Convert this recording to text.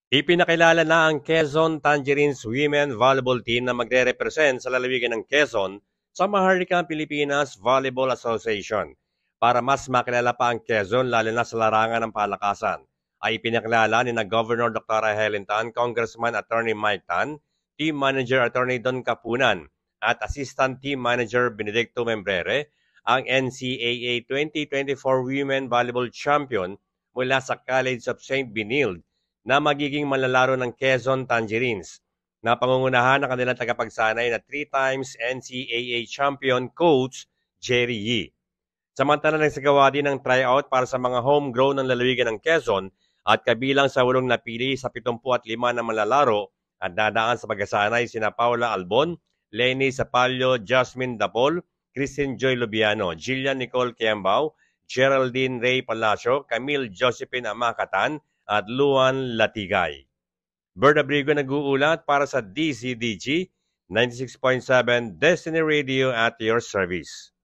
Ipinakilala na ang Quezon Tangerines Women Volleyball Team na magre-represent sa lalawigan ng Quezon sa Maharlikang Pilipinas Volleyball Association. Para mas makilala pa ang Quezon lalo na sa larangan ng palakasan, ay ipinakilala ni na Governor Dr. Helen Tan, Congressman Attorney Mike Tan, Team Manager Attorney Don Capunan, at Assistant Team Manager Benedicto Membrere, ang NCAA 2024 Women Volleyball Champion mula sa College of St. Benilde na magiging manlalaro ng Quezon Tangerines na pangungunahan ng kanilang tagapagsanay na 3 times NCAA champion coach Jerry Yee. Samantala nagsagawa din ng tryout para sa mga homegrown ng lalawigan ng Quezon at kabilang sa 8 napili sa 75 na manlalaro at dadaan sa pagkasanay sina Paula Albon, Lenny Sapalio, Jasmine Dapol, Christine Joy Lubiano, Jillian Nicole Kiambao, Geraldine Ray Palacio, Camille Josephine Amakatan, at Luan Latigay. Bird Abrigo nag-uulat para sa DCDG 96.7 Destiny Radio at your service.